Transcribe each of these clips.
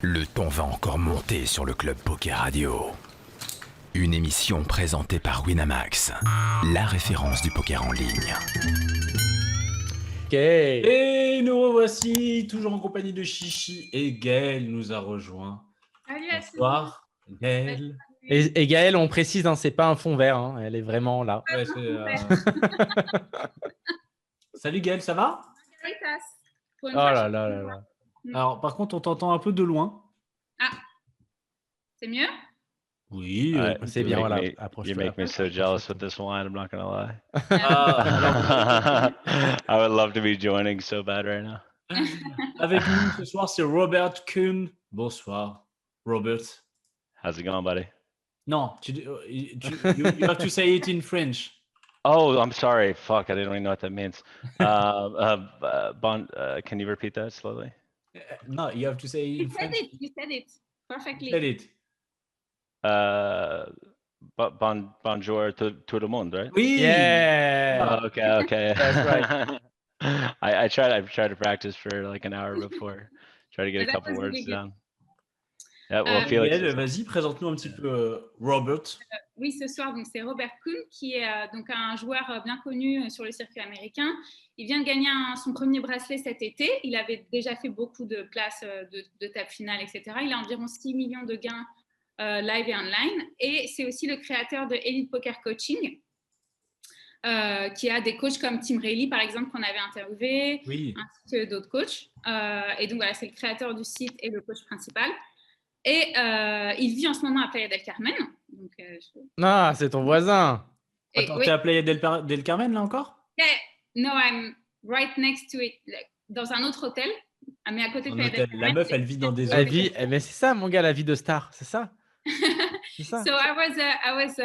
Le ton va encore monter sur le Club Poker Radio. Une émission présentée par Winamax, la référence du poker en ligne. Ok. Et nous revoici, toujours en compagnie de Chichi, et Gaël nous a rejoint. Salut Bonsoir, Gaël. Et Gaël, on précise, hein, c'est pas un fond vert, hein, elle est vraiment là. Ouais, Salut Gaël, ça va? Oh là là là là. Alors, par contre, on t'entend un peu de loin. Ah, c'est mieux? Oui, c'est bien, voilà. You make me so jealous with this wine, I'm not gonna lie. Ah, I would love to be joining so bad right now. avec nous ce soir, c'est Robert Kuhn. Bonsoir, Robert. How's it going, buddy? No, you have to say it in French. Oh, I'm sorry. Fuck, I didn't even know what that means. Can you repeat that slowly? No, you have to say it in French. You said it perfectly. Said it. Bonjour tout le monde, right? Oui. Yeah. Oh, okay. That's right. I tried to practice for like an hour before. Try to get a couple words down. Yeah, well, Felix. Gaël, vas-y, présente-nous un petit peu Robert. Oui, ce soir, donc c'est Robert Kuhn qui est donc un joueur bien connu sur le circuit américain. Il vient de gagner son premier bracelet cet été. Il avait déjà fait beaucoup de places de table finale, etc. Il a environ 6 millions de gains live et online. Et c'est aussi le créateur de Elite Poker Coaching, qui a des coachs comme Tim Reilly, par exemple, qu'on avait interviewé, Oui. ainsi que d'autres coachs. Et donc, voilà, c'est le créateur du site et le coach principal. Et il vit en ce moment à Playa del Carmen. Donc, Ah, c'est ton voisin. Attends, oui. t'es à Playa del Carmen, là, encore? Yeah, no, I'm right next to it, dans un autre hôtel, mais à côté de Playa del Carmen. La meuf, elle vit dans des hôtels. Mais c'est ça, mon gars, la vie de star, c'est ça. C'est ça. So I was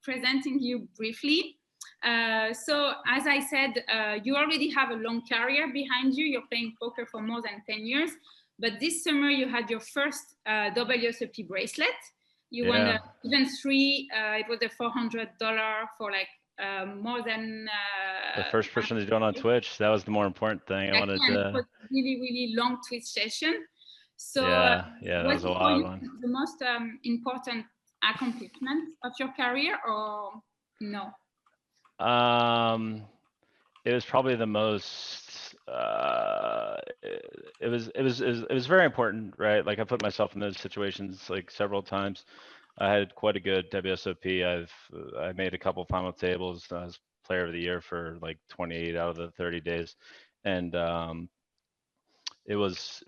presenting you briefly. So as I said, you already have a long career behind you. You're playing poker for more than 10 years. But this summer, you had your first WSOP bracelet. You won even 3. It was a $400 for like more than... the first person to do it on Twitch. That was the more important thing. I wanted to... It was a really, really long Twitch session. So yeah, that was a wild one. The most important accomplishment of your career, or no? It was probably the most... it was very important, right? Like I put myself in those situations like several times. I had quite a good WSOP. I made a couple final tables. I was player of the year for like 28 out of the 30 days, and it was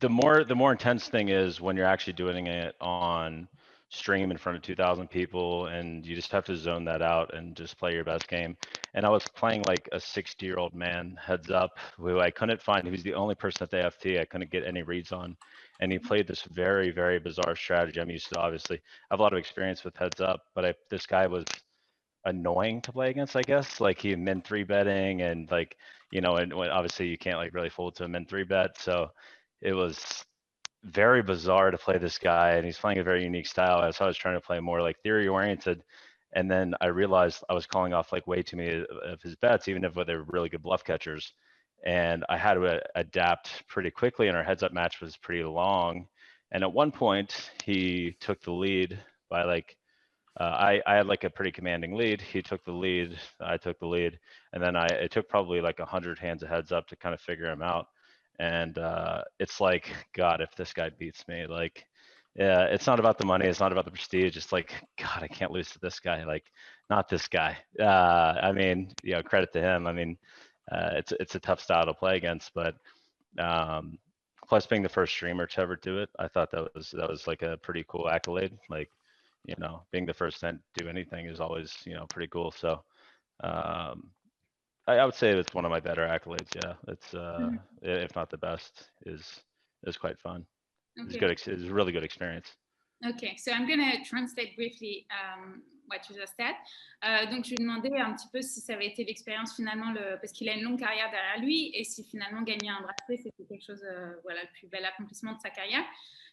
the more intense thing is when you're actually doing it on stream in front of 2,000 people, and you just have to zone that out and just play your best game. And I was playing like a 60-year-old man heads up who I couldn't find. He was the only person at the FT I couldn't get any reads on. And he played this very, very bizarre strategy. I'm used to, obviously, I have a lot of experience with heads up, but this guy was annoying to play against, I guess. Like he min 3-betting and like, you know, and obviously you can't like really fold to a min 3-bet. So it was very bizarre to play this guy, and he's playing a very unique style. So I was trying to play more like theory oriented. And then I realized I was calling off like way too many of his bets, even if they were really good bluff catchers. And I had to adapt pretty quickly, and our heads up match was pretty long. And at one point he took the lead by like, I had like a pretty commanding lead. He took the lead, I took the lead. And then it took probably like 100 hands of heads up to kind of figure him out. And it's like, God, if this guy beats me, like, yeah, it's not about the money. It's not about the prestige. It's like, God, I can't lose to this guy. Like, not this guy. I mean, you know, credit to him. I mean, it's a tough style to play against, but plus being the first streamer to ever do it, I thought that was like a pretty cool accolade. Like, you know, being the first to do anything is always, you know, pretty cool. So I would say it's one of my better accolades. Yeah, it's if not the best, is quite fun. Okay. It's a really good experience. Okay, so I'm going to translate briefly what you just said. Donc, je lui demandais un petit peu si ça avait été l'expérience finalement, parce qu'il a une longue carrière derrière lui, et si finalement gagner un bracelet, c'était quelque chose, voilà, le plus bel accomplissement de sa carrière.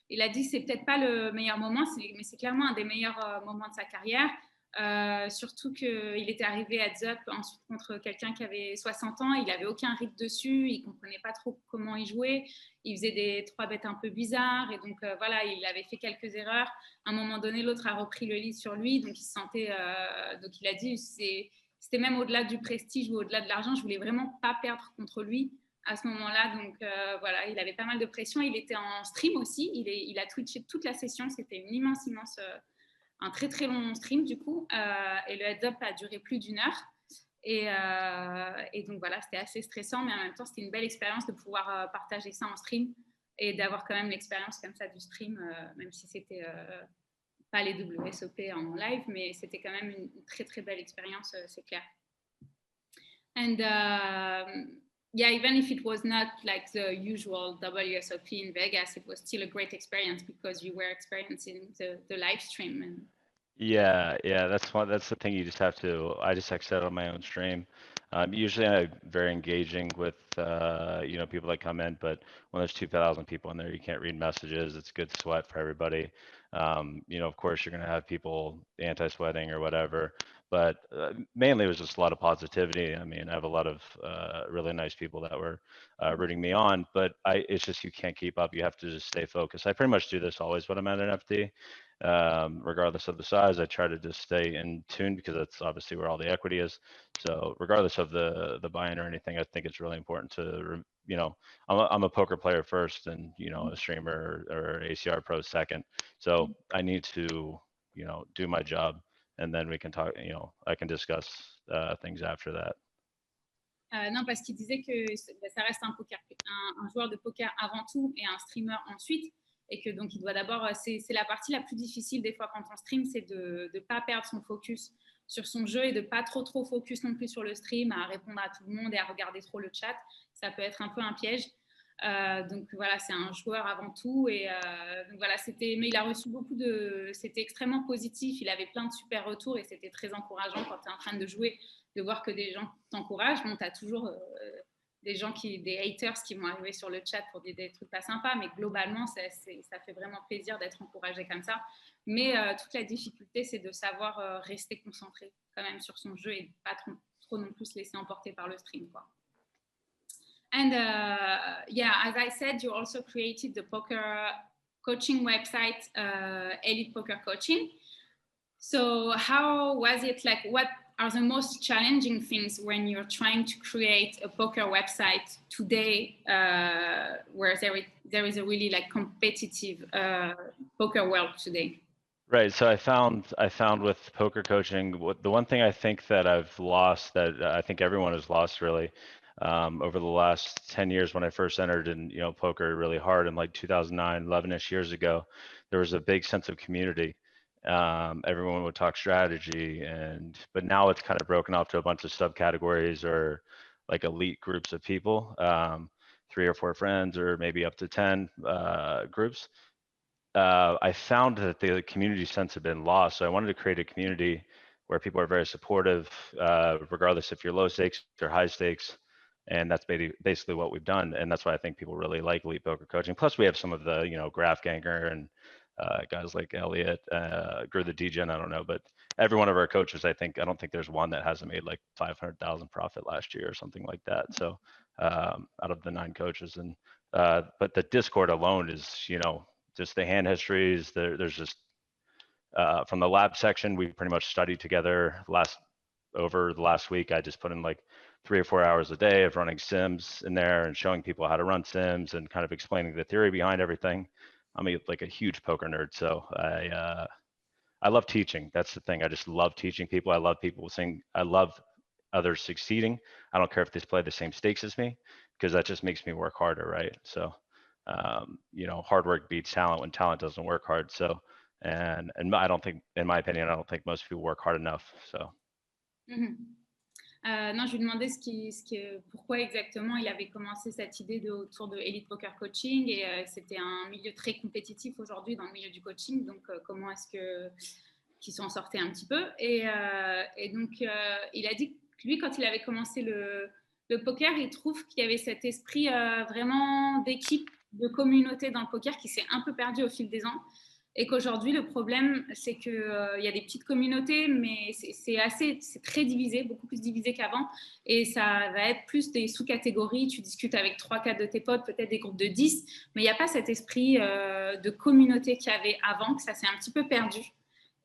Il a dit que c'est peut-être pas le meilleur moment, mais c'est clairement un des meilleurs moments de sa carrière. Surtout qu'il était arrivé heads up ensuite contre quelqu'un qui avait 60 ans. Il n'avait aucun rythme dessus. Il ne comprenait pas trop comment il jouait. Il faisait des 3 bêtes un peu bizarres. Et donc, voilà, il avait fait quelques erreurs. À un moment donné, l'autre a repris le lead sur lui. Donc, il se sentait... donc, il a dit, c'était même au-delà du prestige ou au-delà de l'argent. Je voulais vraiment pas perdre contre lui à ce moment-là. Donc, voilà, il avait pas mal de pression. Il était en stream aussi. Il a twitché toute la session. C'était une immense... un très très long stream du coup, et le heads up a duré plus d'1 heure, et donc voilà, c'était assez stressant, mais en même temps c'était une belle expérience de pouvoir partager ça en stream et d'avoir quand même l'expérience comme ça du stream, même si c'était pas les WSOP en live, mais c'était quand même une très très belle expérience, c'est clair. And yeah, even if it was not like the usual WSOP in Vegas, it was still a great experience because you were experiencing the live stream. And Yeah, that's the thing. You just have to. I just exit on my own stream. Usually, I'm very engaging with people that come in, but when there's 2,000 people in there, you can't read messages. It's good sweat for everybody. Of course, you're gonna have people anti-sweating or whatever, but mainly it was just a lot of positivity. I mean, I have a lot of really nice people that were rooting me on, but it's just you can't keep up. You have to just stay focused. I pretty much do this always when I'm at an FD. Regardless of the size, I try to just stay in tune because that's obviously where all the equity is. So regardless of the buy-in or anything, I think it's really important to, I'm a poker player first, and a streamer or ACR pro second. So I need to, do my job, and then we can talk. I can discuss things after that. Non, parce qu'il disait que ça reste un joueur de poker avant tout et un streamer ensuite. Et que donc il doit d'abord, c'est la partie la plus difficile des fois quand on stream, c'est de ne pas perdre son focus sur son jeu et de pas trop focus non plus sur le stream, à répondre à tout le monde et à regarder trop le chat. Ça peut être un peu un piège. Donc voilà, c'est un joueur avant tout, et donc voilà, mais il a reçu c'était extrêmement positif. Il avait plein de super retours et c'était très encourageant quand tu es en train de jouer, de voir que des gens t'encouragent. Bon, tu as toujours des haters qui vont arriver sur le chat pour dire des trucs pas sympas, mais globalement, ça fait vraiment plaisir d'être encouragé comme ça. Mais toute la difficulté, c'est de savoir rester concentré quand même sur son jeu et pas trop non plus se laisser emporter par le stream, quoi. And yeah, as I said, you also created the poker coaching website, Elite Poker Coaching. So how was it? Like, what are the most challenging things when you're trying to create a poker website today, where there is a really like competitive poker world today? Right. So I found with poker coaching, the one thing I think that I've lost, that I think everyone has lost really, over the last 10 years, when I first entered in, poker really hard in like 2009, 11-ish years ago, there was a big sense of community. Everyone would talk strategy, but now it's kind of broken off to a bunch of subcategories or like elite groups of people, 3 or 4 friends, or maybe up to 10 groups. I found that the community sense had been lost. So I wanted to create a community where people are very supportive, regardless if you're low stakes or high stakes. And that's basically what we've done. And that's why I think people really like Elite Poker Coaching. Plus we have some of the, Graf Ganger and guys like Elliot, Gru the DJ, I don't know, but every one of our coaches, I don't think there's one that hasn't made like 500,000 profit last year or something like that. So out of the 9 coaches, and but the Discord alone is, just the hand histories. There's just from the lab section, we pretty much studied together over the last week. I just put in like 3 or 4 hours a day of running sims in there and showing people how to run sims and kind of explaining the theory behind everything. I'm like a huge poker nerd, so I love teaching. That's the thing. I just love teaching people. I love people saying, I love others succeeding. I don't care if they play the same stakes as me, because that just makes me work harder, right? So, hard work beats talent when talent doesn't work hard. So, and I don't think, in my opinion, I don't think most people work hard enough. So. Mm-hmm. Non, je lui demandais pourquoi exactement il avait commencé cette idée autour de Elite Poker Coaching, et c'était un milieu très compétitif aujourd'hui dans le milieu du coaching, donc comment est-ce qu'il s'en sortait un petit peu, et donc il a dit que lui, quand il avait commencé le poker, il trouve qu'il y avait cet esprit vraiment d'équipe, de communauté dans le poker qui s'est un peu perdu au fil des ans. Et qu'aujourd'hui, le problème, c'est qu'il y a des petites communautés, mais c'est très divisé, beaucoup plus divisé qu'avant. Et ça va être plus des sous-catégories. Tu discutes avec 3-4 de tes potes, peut-être des groupes de 10, mais il n'y a pas cet esprit de communauté qu'il y avait avant, que ça s'est un petit peu perdu.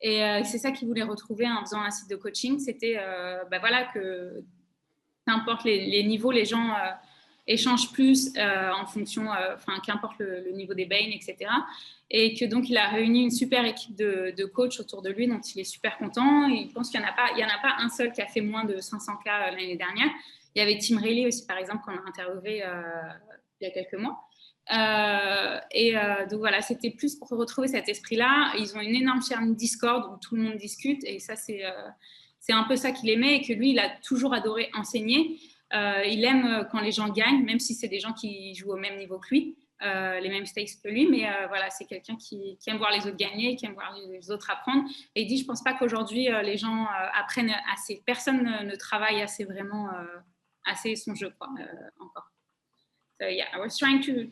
Et c'est ça qu'ils voulaient retrouver en faisant un site de coaching. C'était voilà, que qu'importe les niveaux, les gens échangent plus en fonction, qu'importe le niveau des bains, etc. Et que donc il a réuni une super équipe de coachs autour de lui, dont il est super content. Il pense qu'il n'y en a pas un seul qui a fait moins de 500 cas l'année dernière. Il y avait Tim Riley aussi, par exemple, qu'on a interviewé il y a quelques mois. Donc voilà, c'était plus pour retrouver cet esprit-là. Ils ont une énorme chaîne Discord où tout le monde discute, et ça, c'est un peu ça qu'il aimait, et que lui, il a toujours adoré enseigner. Il aime quand les gens gagnent, même si c'est des gens qui jouent au même niveau que lui. Les mêmes stakes que lui, mais voilà, c'est quelqu'un qui aime voir les autres gagner, qui aime voir les autres apprendre. Et il dit, je pense pas qu'aujourd'hui les gens apprennent assez, personne ne travaille assez vraiment assez son jeu, quoi, encore. So yeah, I was trying to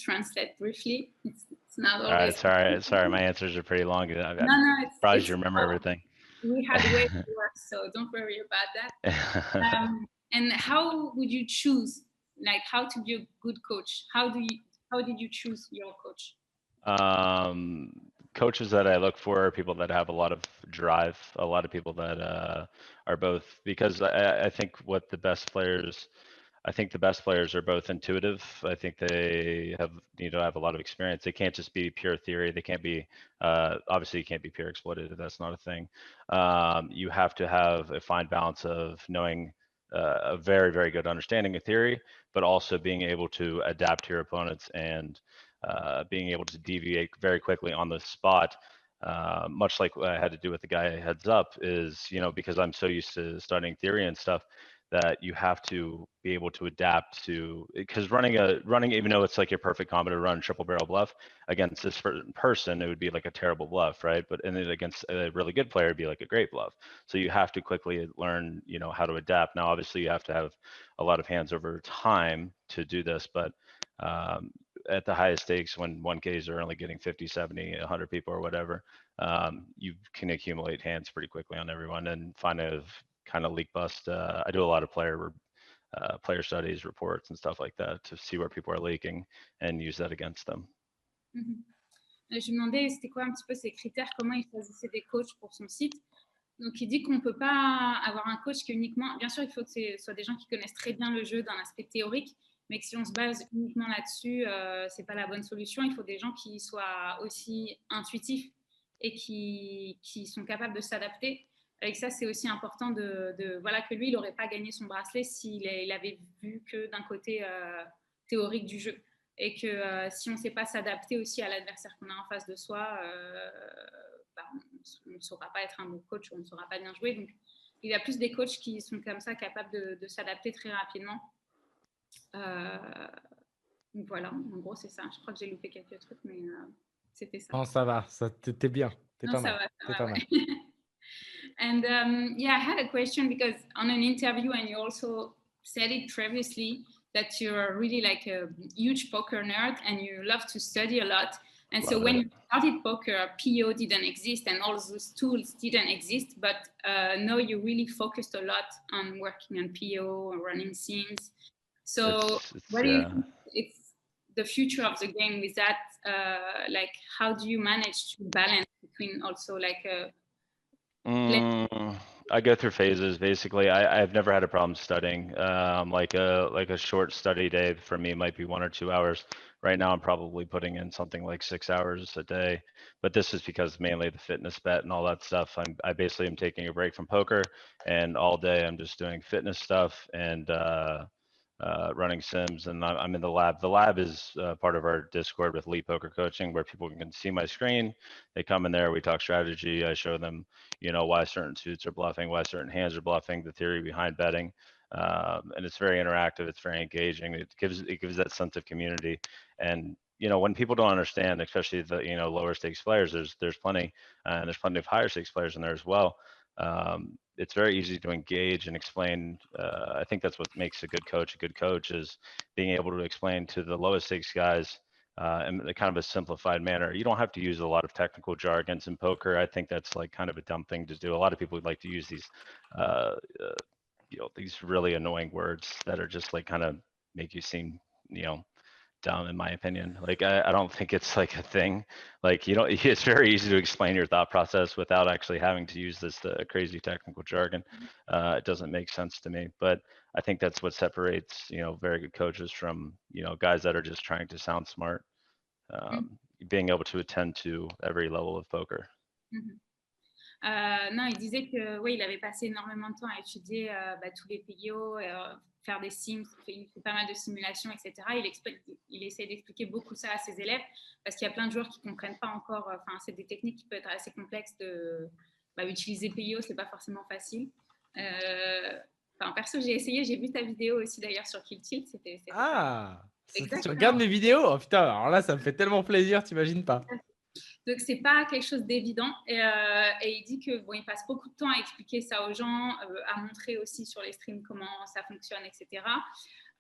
translate briefly. It's not always. Sorry, my answers are pretty long. I'm No, surprised you remember everything. We had way to work, so don't worry about that. And how would you choose? Like, how to be a good coach? How did you choose your coach? Coaches that I look for are people that have a lot of drive, a lot of people that are both, because I think the best players are both intuitive. I think they need to have a lot of experience. They can't just be pure theory. They can't be, obviously you can't be pure exploitative. That's not a thing. You have to have a fine balance of knowing a very, very good understanding of theory, but also being able to adapt to your opponents and being able to deviate very quickly on the spot. Much like what I had to do with the guy heads up is, because I'm so used to studying theory and stuff, that you have to be able to adapt to, because running, even though it's like your perfect combo to run triple barrel bluff against this person, it would be like a terrible bluff, right? But and then against a really good player, it'd be like a great bluff. So you have to quickly learn, how to adapt. Now, obviously you have to have a lot of hands over time to do this, but at the highest stakes, when 1Ks are only getting 50, 70, 100 people or whatever, you can accumulate hands pretty quickly on everyone and find a kind of leak bust. I do a lot of player studies, reports and stuff like that to see where people are leaking and use that against them. Je lui demandais c'était quoi un petit peu ses critères, comment il choisissait des coachs pour son site. Donc il dit qu'on ne peut pas avoir un coach qui uniquement, bien sûr il faut que ce soit des gens qui connaissent très bien le jeu d'un aspect théorique, mais que si on se base uniquement là-dessus, c'est pas la bonne solution. Il faut des gens qui soient aussi intuitifs et qui sont capables de s'adapter. Et ça, c'est aussi important voilà, que lui, il n'aurait pas gagné son bracelet s'il avait vu que d'un côté théorique du jeu. Et que si on ne sait pas s'adapter aussi à l'adversaire qu'on a en face de soi, on ne saura pas être un bon coach, on ne saura pas bien jouer. Donc, il y a plus des coachs qui sont comme ça, capables de s'adapter très rapidement. Donc voilà, en gros, c'est ça. Je crois que j'ai loupé quelques trucs, mais c'était ça. Non, ça va, t'es bien. T'es pas mal. T'es pas mal. And I had a question because on an interview, and you also said it previously, that you're really like a huge poker nerd and you love to study a lot. And so when you started poker, PO didn't exist and all those tools didn't exist, but now you really focused a lot on working on PO and running sims. So what do you think it's the future of the game with that? Like, how do you manage to balance between also like I go through phases. Basically, I've never had a problem studying. Like a short study day for me might be 1 or 2 hours. Right now, I'm probably putting in something like 6 hours a day. But this is because mainly the fitness bet and all that stuff. I basically am taking a break from poker, and all day I'm just doing fitness stuff and running sims, and I'm in the lab. The lab is part of our Discord with Elite Poker Coaching, where people can see my screen. They come in there, we talk strategy. I show them, why certain suits are bluffing, why certain hands are bluffing, the theory behind betting, and it's very interactive. It's very engaging. It gives that sense of community. And when people don't understand, especially the lower stakes players, there's plenty, and there's plenty of higher stakes players in there as well. It's very easy to engage and explain. I think that's what makes a good coach is being able to explain to the lowest stakes guys in a kind of a simplified manner. You don't have to use a lot of technical jargons in poker. I think that's like kind of a dumb thing to do. A lot of people would like to use these, these really annoying words that are just like kind of make you seem, dumb, in my opinion. Like, I don't think it's like a thing. Like, it's very easy to explain your thought process without actually having to use this crazy technical jargon. It doesn't make sense to me, but I think that's what separates, very good coaches from, guys that are just trying to sound smart, being able to attend to every level of poker. Non, il disait que oui, il avait passé énormément de temps à étudier tous les PIO, faire des sims, il fait pas mal de simulations, etc. Il essaie d'expliquer beaucoup ça à ses élèves parce qu'il y a plein de joueurs qui comprennent pas encore. C'est des techniques qui peuvent être assez complexes de utiliser PIO, c'est pas forcément facile. Perso, j'ai essayé, j'ai vu ta vidéo aussi d'ailleurs sur Kill Tilt. Tu regardes mes vidéos? Oh putain, alors là, ça me fait tellement plaisir, t'imagines pas. Donc, c'est pas quelque chose d'évident. Et il dit que il passe beaucoup de temps à expliquer ça aux gens, à montrer aussi sur les streams comment ça fonctionne, etc.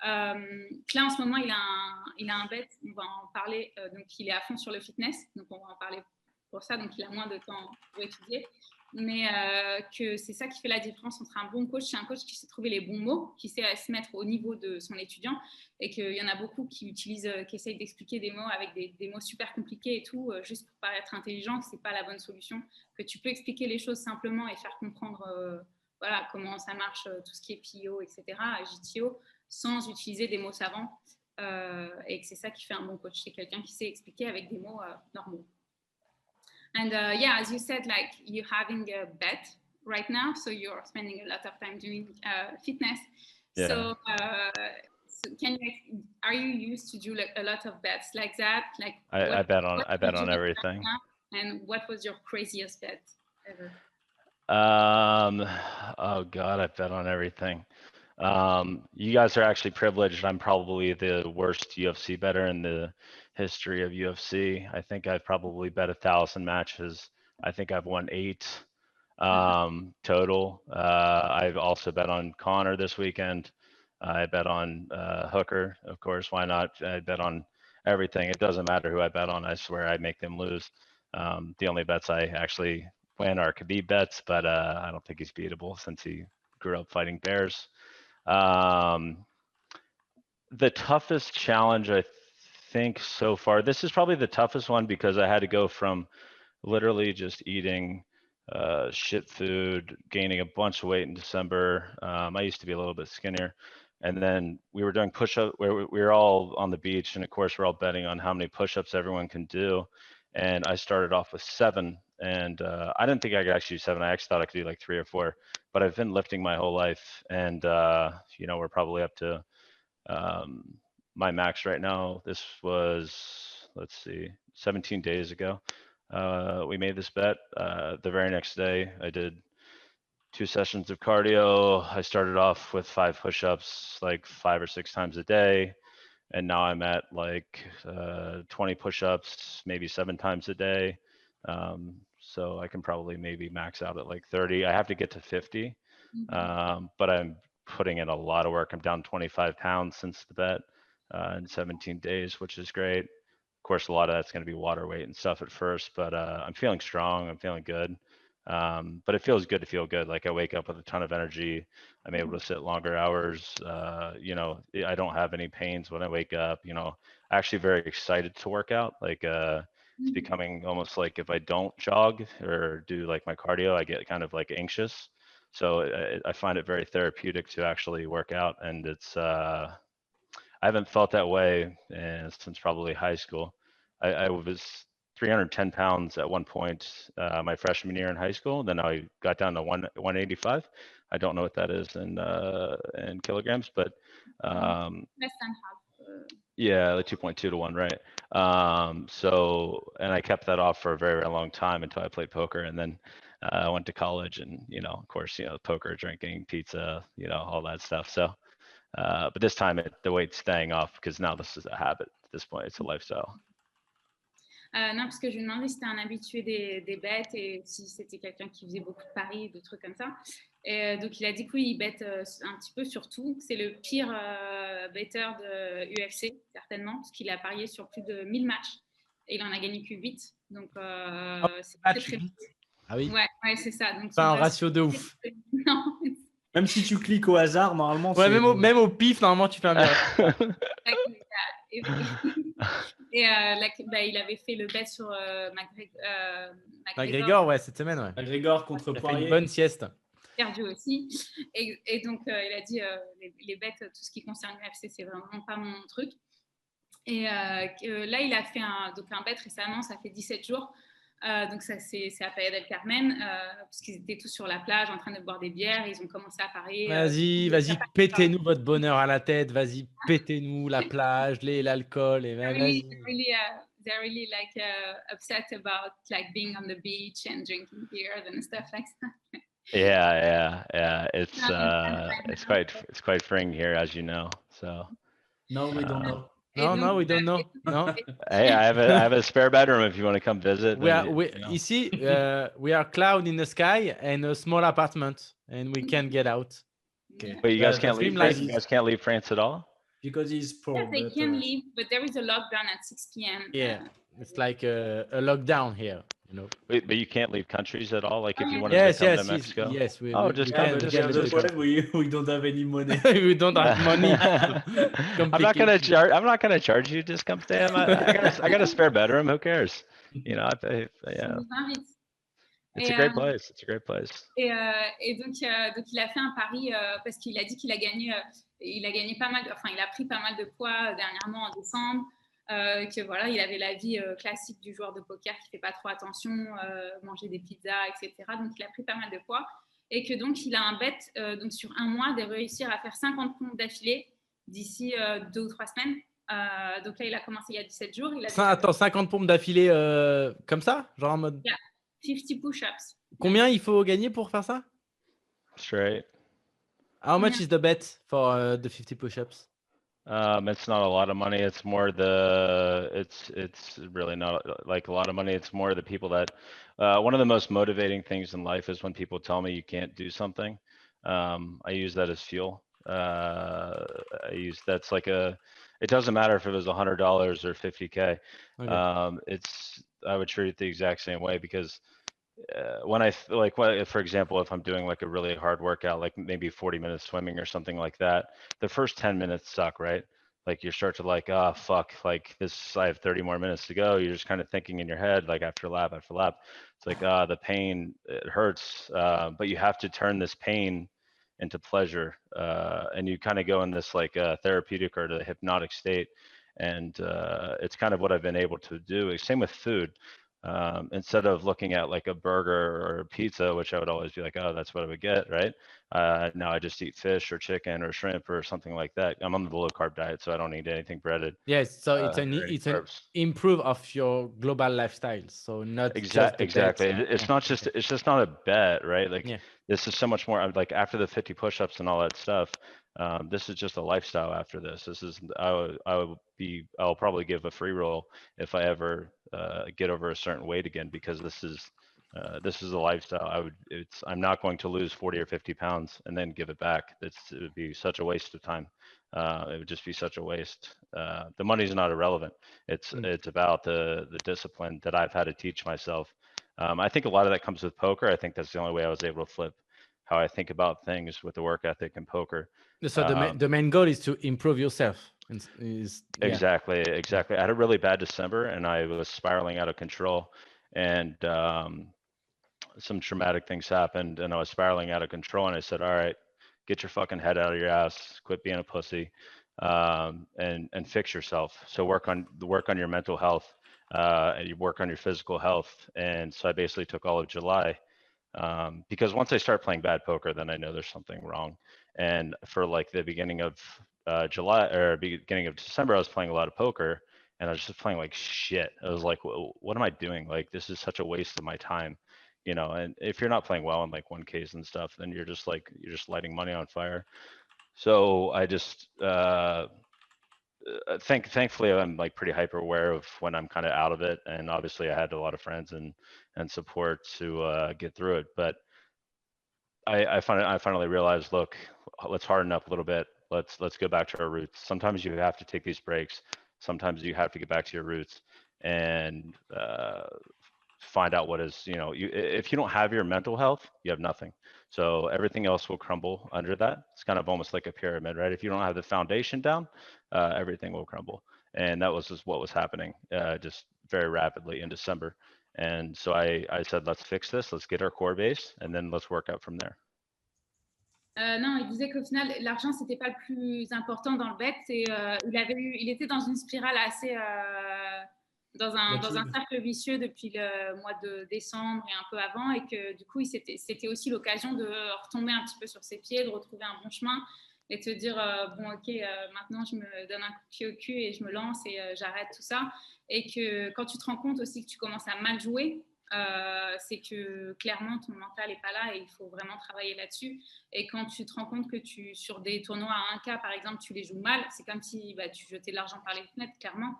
Là, en ce moment, il a un bet, on va en parler. Donc, il est à fond sur le fitness. Donc, on va en parler pour ça. Donc, il a moins de temps pour étudier. Mais que c'est ça qui fait la différence entre un bon coach, c'est un coach qui sait trouver les bons mots, qui sait se mettre au niveau de son étudiant, et qu'il y en a beaucoup qui essayent d'expliquer des mots avec des mots super compliqués et tout, juste pour paraître intelligent, que c'est pas la bonne solution, que tu peux expliquer les choses simplement et faire comprendre comment ça marche, tout ce qui est PIO, etc., JTO, sans utiliser des mots savants, et que c'est ça qui fait un bon coach, c'est quelqu'un qui sait expliquer avec des mots normaux. And as you said, like you're having a bet right now, so you're spending a lot of time doing fitness. Yeah. So are you used to do like a lot of bets like that? Like I bet on everything. And what was your craziest bet ever? Oh God, I bet on everything. You guys are actually privileged. I'm probably the worst UFC bettor in the history of UFC. I think I've probably bet 1,000 matches. I think I've won 8 total. I've also bet on Connor this weekend. I bet on Hooker, of course. Why not? I bet on everything. It doesn't matter who I bet on. I swear I make them lose. The only bets I actually win are Khabib bets, but I don't think he's beatable since he grew up fighting bears. The toughest challenge I think so far, this is probably the toughest one because I had to go from literally just eating shit food, gaining a bunch of weight in December. I used to be a little bit skinnier. And then we were doing push-up where we were all on the beach. And of course, we're all betting on how many push-ups everyone can do. And I started off with 7. And I didn't think I could actually do 7. I actually thought I could do like 3 or 4. But I've been lifting my whole life. And, we're probably up to my max right now. This was, 17 days ago. We made this bet. The very next day, I did 2 sessions of cardio. I started off with 5 push-ups, like 5 or 6 times a day. And now I'm at like 20 push-ups, maybe 7 times a day. So I can probably maybe max out at like 30. I have to get to 50, but I'm putting in a lot of work. I'm down 25 pounds since the bet in 17 days, which is great. Of course, a lot of that's going to be water weight and stuff at first, but I'm feeling strong. I'm feeling good. But it feels good to feel good. Like I wake up with a ton of energy. I'm able to sit longer hours. I don't have any pains when I wake up, actually very excited to work out. Like it's becoming almost like if I don't jog or do like my cardio, I get kind of like anxious. So I find it very therapeutic to actually work out. And it's, I haven't felt that way since probably high school. I was 310 pounds at one point my freshman year in high school. Then I got down to 185. I don't know what that is in kilograms, but less than half. Yeah, like 2.2 to 1, right? And I kept that off for a very, very long time until I played poker, and then I went to college, and of course, poker, drinking, pizza, all that stuff. So, but this time the weight's staying off because now this is a habit. At this point, it's a lifestyle. Non, parce que je lui demandais si c'était un habitué des bêtes et si c'était quelqu'un qui faisait beaucoup de paris, de trucs comme ça. Et donc, il a dit que oui, il bête un petit peu sur tout. C'est le pire betteur de UFC, certainement, parce qu'il a parié sur plus de 1000 matchs et il en a gagné que 8. Donc, c'est très, très vite. Ah oui. Ouais, c'est ça. Donc, Pas un ratio de ouf. Non. Même si tu cliques au hasard, normalement, Ouais, c'est... même au pif, normalement, tu fais un miracle. Et il avait fait le bet sur McGregor, ouais, cette semaine, ouais. McGregor contre Il a fait Poirier. une bonne sieste. perdu aussi. Et donc, il a dit les bêtes, tout ce qui concerne l'UFC, c'est vraiment pas mon truc. Et là, il a fait un bet récemment, ça fait 17 jours. Donc, ça, c'est à Playa del Carmen, parce qu'ils étaient tous sur la plage en train de boire des bières. Ils ont commencé à parier. Vas-y, pétez-nous votre bonheur à la tête. Vas-y, pétez-nous la plage, l'alcool. Et They're really like upset about like being on the beach and drinking beer and stuff like that. Yeah. It's quite freeing here, as you know. So. No, we don't know. No, we don't know. No. Hey, I have a spare bedroom if you want to come visit. Ici, we are cloud in the sky and a small apartment, and we can get out. Okay. But you guys can't leave. You guys can't leave France at all. Because he's poor. Yeah, they can leave, but there is a lockdown at 6 p.m. Yeah, it's like a lockdown here. You know. Wait, but you can't leave countries at all. Like if you wanted to come to Mexico. Yes. We don't have any money. We don't have money. I'm not gonna charge you. Just come stay. I got a spare bedroom. Who cares? You know, yeah. It's a great place. It's a great place. Et donc il a fait un pari parce qu'il a dit qu'il a gagné pas mal. Enfin, il a pris pas mal de poids dernièrement en décembre. Que voilà, il avait la vie classique du joueur de poker qui fait pas trop attention, manger des pizzas, etc. Donc il a pris pas mal de poids et que donc il a un bet donc sur un mois de réussir à faire 50 pompes d'affilée d'ici 2 ou 3 semaines. Donc là, il a commencé il y a 17 jours. Attends, 50 pompes d'affilée comme ça, genre en mode. Yeah. 50 push-ups. Combien il faut gagner pour faire ça? Straight. How much is the bet for the 50 push-ups? It's not a lot of money. It's more it's really not like a lot of money. It's more the people that, one of the most motivating things in life is when people tell me you can't do something. I use that as fuel. That's like it doesn't matter if it was $100 or 50K. Okay. I would treat it the exact same way because when for example, if I'm doing like a really hard workout, like maybe 40 minutes swimming or something like that, the first 10 minutes suck, right? Like you start to like, oh, fuck, like this, I have 30 more minutes to go. You're just kind of thinking in your head, like after lap after lap, it's like, the pain, it hurts. But you have to turn this pain into pleasure. And you kind of go in this like therapeutic or the hypnotic state. And it's kind of what I've been able to do. Same with food. Instead of looking at like a burger or a pizza, which I would always be like, oh, that's what I would get, right? Now I just eat fish or chicken or shrimp or something like that. I'm on the low carb diet, so I don't eat anything breaded. Yes, so it's an improve of your global lifestyle. So not exactly. It's just not a bet, right? Like this is so much more. Like after the 50 push-ups and all that stuff, this is just a lifestyle after this. This is I'll probably give a free roll if I ever get over a certain weight again, because this is a lifestyle. I'm not going to lose 40 or 50 pounds and then give it back. It would be such a waste of time. It would just be such a waste. The money's not irrelevant. It's about the discipline that I've had to teach myself. I think a lot of that comes with poker. I think that's the only way I was able to flip how I think about things with the work ethic in poker. So the main goal is to improve yourself. Exactly. I had a really bad December and I was spiraling out of control, and some traumatic things happened and I was spiraling out of control, and I said, all right, get your fucking head out of your ass, quit being a pussy, and fix yourself. So work on your mental health, and you work on your physical health. And so I basically took all of July, because once I start playing bad poker, then I know there's something wrong. And for like the beginning of July or beginning of December, I was playing a lot of poker and I was just playing like shit. I was like, what am I doing? Like, this is such a waste of my time, you know? And if you're not playing well in like 1Ks and stuff, then you're just lighting money on fire. So I just, thankfully I'm like pretty hyper aware of when I'm kind of out of it. And obviously I had a lot of friends and support to get through it. But I finally realized, look, let's harden up a little bit. Let's go back to our roots. Sometimes you have to take these breaks. Sometimes you have to get back to your roots and find out what is, if you don't have your mental health, you have nothing. So everything else will crumble under that. It's kind of almost like a pyramid, right? If you don't have the foundation down, everything will crumble. And that was just what was happening just very rapidly in December. And so I said, let's fix this, let's get our core base, and then let's work out from there. Non, il disait qu'au final, l'argent, c'était pas le plus important dans le bet. Il était dans une spirale assez, dans un cercle vicieux depuis le mois de décembre et un peu avant, et que du coup, c'était aussi l'occasion de retomber un petit peu sur ses pieds, de retrouver un bon chemin et de se dire, bon, ok, maintenant, je me donne un coup de pied au cul et je me lance et j'arrête tout ça. Et que quand tu te rends compte aussi que tu commences à mal jouer, c'est que clairement ton mental n'est pas là et il faut vraiment travailler là-dessus. Et quand tu te rends compte que sur des tournois à 1K par exemple, tu les joues mal, c'est comme si tu jetais de l'argent par les fenêtres, clairement.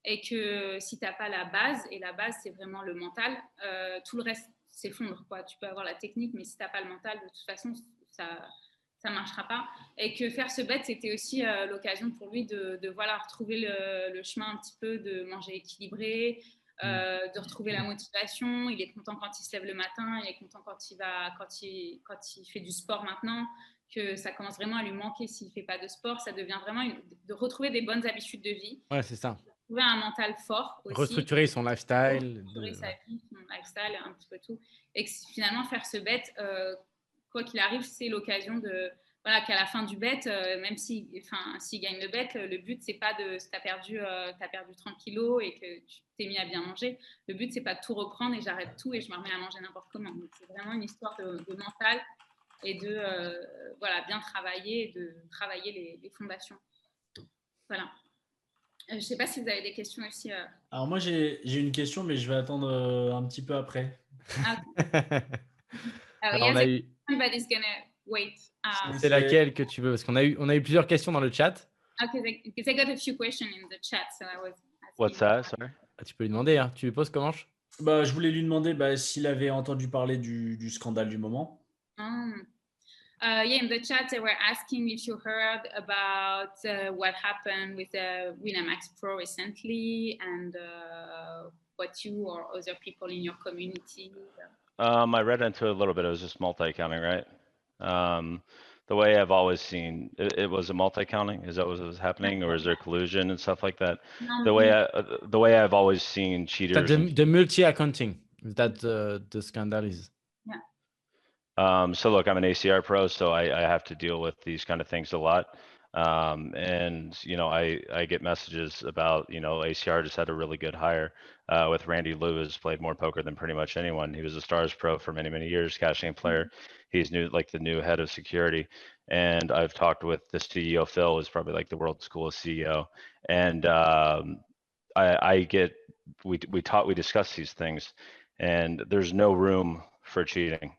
Et que si tu n'as pas la base, et la base c'est vraiment le mental, tout le reste s'effondre, quoi. Tu peux avoir la technique, mais si tu n'as pas le mental, de toute façon ça marchera pas. Et que faire ce bet, c'était aussi l'occasion pour lui de voilà, retrouver le chemin un petit peu, de manger équilibré, de retrouver la motivation. Il est content quand il se lève le matin, il est content quand il fait du sport maintenant, que ça commence vraiment à lui manquer s'il ne fait pas de sport. Ça devient vraiment de retrouver des bonnes habitudes de vie. Ouais, c'est ça. Trouver un mental fort aussi. Restructurer son lifestyle. Restructurer sa vie, son lifestyle, un petit peu tout. Et que finalement, faire ce bet, quoi qu'il arrive, c'est l'occasion voilà, qu'à la fin du bet, même s'il gagne le bet, le but, c'est pas si tu as perdu 30 kilos et que tu t'es mis à bien manger, le but, c'est pas de tout reprendre et j'arrête tout et je me remets à manger n'importe comment. Donc, c'est vraiment une histoire de mental et de voilà, bien travailler et de travailler les fondations. Voilà. Je ne sais pas si vous avez des questions aussi. Alors moi, j'ai une question, mais je vais attendre un petit peu après. On a eu... Everybody's gonna wait. C'est laquelle que tu veux? Parce qu'on a eu plusieurs questions dans le chat. Okay, because I got a few questions in the chat, so I was asking. What's that, sorry? Tu peux lui demander, hein. Tu lui poses comment? Je voulais lui demander s'il avait entendu parler du scandale du moment. Yeah, in the chat, they were asking if you heard about what happened with the Winamax Pro recently and what you or other people in your community. I read into it a little bit. It was just multi-counting, right? The way I've always seen it was a multi-counting. Is that what was happening, or is there collusion and stuff like that? The way I've always seen cheaters. The multi-accounting. That the scandal is. Yeah. So look, I'm an ACR pro, so I have to deal with these kind of things a lot. And I get messages about, ACR just had a really good hire with Randy Lewis, played more poker than pretty much anyone. He was a Stars pro for many, many years, cash game player. He's the new head of security. And I've talked with the CEO, Phil, is probably like the world's coolest CEO. And we discuss these things, and there's no room for cheating.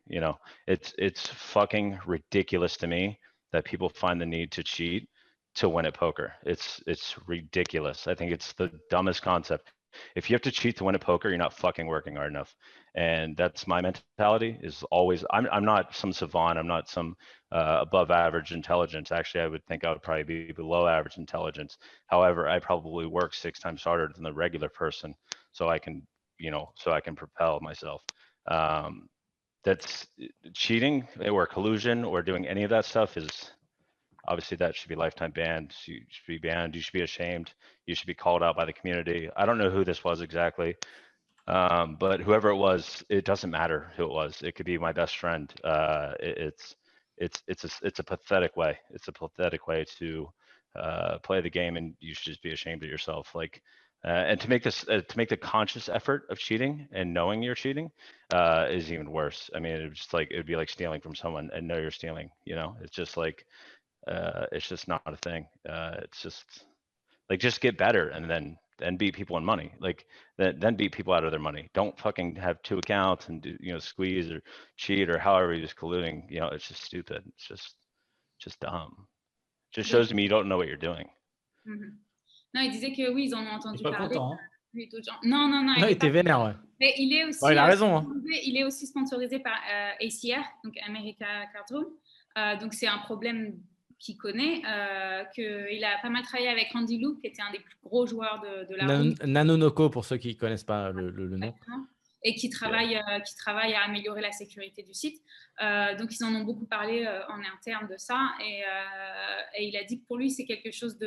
It's fucking ridiculous to me that people find the need to cheat to win at poker. It's ridiculous. I think it's the dumbest concept. If you have to cheat to win at poker, you're not fucking working hard enough. And that's my mentality, is always, I'm not some savant. I'm not some above average intelligence. Actually, I would think I would probably be below average intelligence. However, I probably work 6 times harder than the regular person, so I can propel myself. That's cheating or collusion or doing any of that stuff is obviously, that should be lifetime banned. You should be banned. You should be ashamed. You should be called out by the community. I don't know who this was exactly, but whoever it was, it doesn't matter who it was. It could be my best friend. It's a pathetic way. It's a pathetic way to play the game, and you should just be ashamed of yourself. And to make the conscious effort of cheating and knowing you're cheating is even worse. I mean, it'd be like stealing from someone and know you're stealing. It's just like. It's just not a thing. It's just just get better and then beat people in money. Then beat people out of their money. Don't fucking have 2 accounts and do, squeeze or cheat or however you're just colluding. It's just stupid. It's just dumb. Just shows me you don't know what you're doing. Mm-hmm. Non, il disait que oui, ils en ont entendu parler. Content, hein? Non, il était vénère, ouais. Et il est aussi, Bon, il a raison. Hein. il est aussi sponsorisé par ACR, donc America Cartoon. Donc c'est un problème qu'il connaît, qu'il a pas mal travaillé avec Randy Lou, qui était un des plus gros joueurs de la room. Nanonoko, pour ceux qui ne connaissent pas le nom. Et qui travaille à améliorer la sécurité du site. Donc, ils en ont beaucoup parlé en interne de ça. Et il a dit que pour lui, c'est quelque chose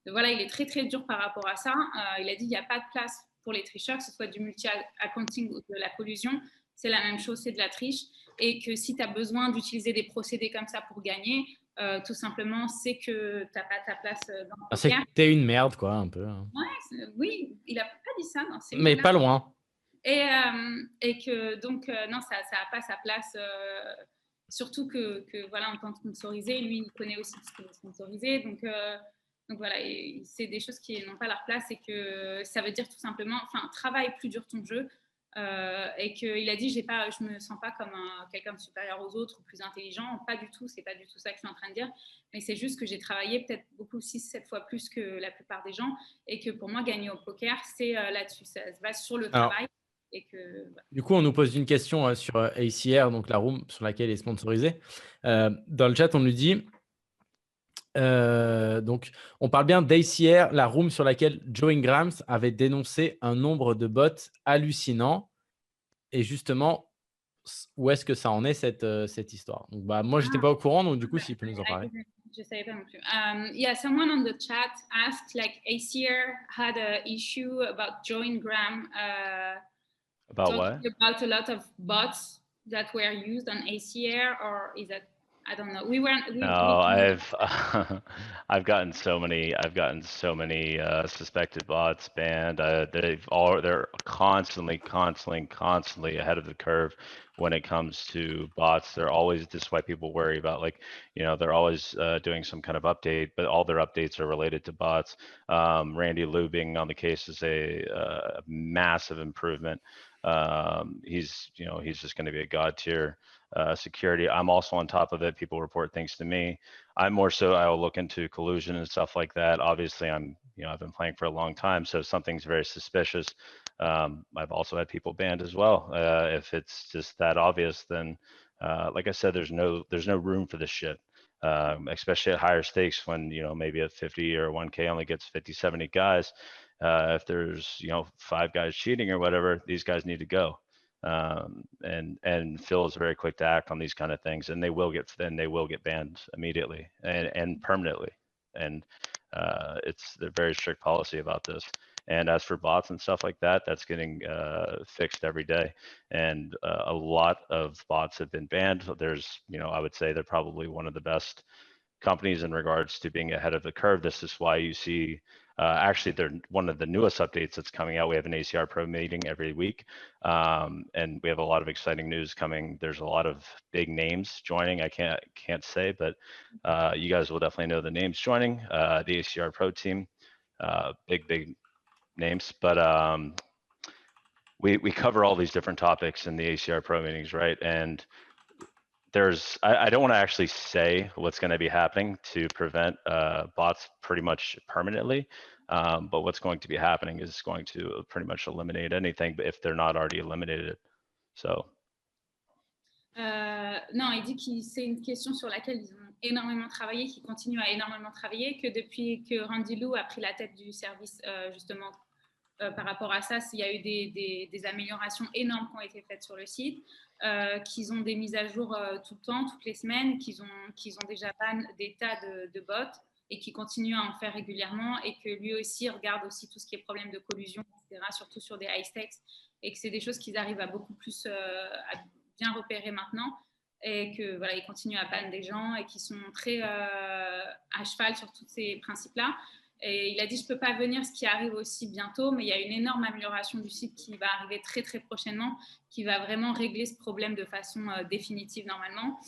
voilà, il est très, très dur par rapport à ça. Il a dit qu'il n'y a pas de place pour les tricheurs, que ce soit du multi-accounting ou de la collusion. C'est la même chose, c'est de la triche. Et que si tu as besoin d'utiliser des procédés comme ça pour gagner, tout simplement, c'est que tu n'as pas ta place dans le C'est que tu es une merde, quoi, un peu. Hein. Ouais, oui, il n'a pas dit ça dans ces mais pas loin. Et que donc, non, ça n'a pas sa place. Surtout que voilà, en tant que sponsorisé, lui, il connaît aussi ce qu'il est sponsorisé. Donc voilà, c'est des choses qui n'ont pas leur place et que ça veut dire tout simplement, travaille plus dur ton jeu. Et qu'il a dit, je me sens pas comme quelqu'un de supérieur aux autres ou plus intelligent. Pas du tout, c'est pas du tout ça que je suis en train de dire. Mais c'est juste que j'ai travaillé peut-être beaucoup 6-7 fois plus que la plupart des gens et que pour moi, gagner au poker, c'est là-dessus. Ça se base sur le travail. Et que, voilà. Du coup, on nous pose une question sur ACR, donc la room sur laquelle il est sponsorisé. Dans le chat, on nous dit, donc, on parle bien d'ACR, la room sur laquelle Joe Ingrams avait dénoncé un nombre de bots hallucinant. Et justement, où est-ce que ça en est cette histoire? Donc, moi, je n'étais pas au courant, donc du coup, s'il peut nous en parler. Je ne savais pas non plus. Yeah, someone on the chat asked, like, ACR had an issue about Joe Ingram About what? about a lot of bots that were used on ACR, or is that, I don't know. I've gotten so many suspected bots banned. They're constantly ahead of the curve when it comes to bots. They're always, this is why people worry about, like, they're always doing some kind of update, but all their updates are related to bots. Randy Liu being on the case is a massive improvement. He's just going to be a god tier security. I'm also on top of it. People report things to me. I'm more so, I'll look into collusion and stuff like that. Obviously, I've been playing for a long time, so if something's very suspicious, I've also had people banned as well. If it's just that obvious, then like I said, there's no room for this shit. Especially at higher stakes when, maybe at 50 or 1K only gets 50, 70 guys. If there's, 5 guys cheating or whatever, these guys need to go. And Phil is very quick to act on these kind of things, and they will get banned immediately and permanently. And it's a very strict policy about this. And as for bots and stuff like that, that's getting fixed every day. And a lot of bots have been banned. There's, I would say they're probably one of the best companies in regards to being ahead of the curve. This is why you see, actually, they're one of the newest updates that's coming out. We have an ACR Pro meeting every week, and we have a lot of exciting news coming. There's a lot of big names joining. I can't say, but you guys will definitely know the names joining the ACR Pro team. Big names, but we cover all these different topics in the ACR Pro meetings, right? And I don't want to actually say what's going to be happening to prevent bots pretty much permanently, but what's going to be happening is going to pretty much eliminate anything if they're not already eliminated. So. Non, il dit que c'est une question sur laquelle ils ont énormément travaillé, qu'ils continuent à énormément travailler, que depuis que Randy Lou a pris la tête du service, justement, par rapport à ça, il y a eu des améliorations énormes qui ont été faites sur le site, qu'ils ont des mises à jour tout le temps, toutes les semaines, qu'ils ont déjà ban des tas de bots et qu'ils continuent à en faire régulièrement, et que lui aussi regarde aussi tout ce qui est problème de collusion, etc., surtout sur des high stakes, et que c'est des choses qu'ils arrivent à beaucoup plus à bien repérer maintenant, et que voilà, ils continuent à ban des gens et qui sont très à cheval sur tous ces principes-là. Et il a dit, je ne peux pas venir, ce qui arrive aussi bientôt, mais il y a une énorme amélioration du site qui va arriver très, très prochainement, qui va vraiment régler ce problème de façon définitive normalement.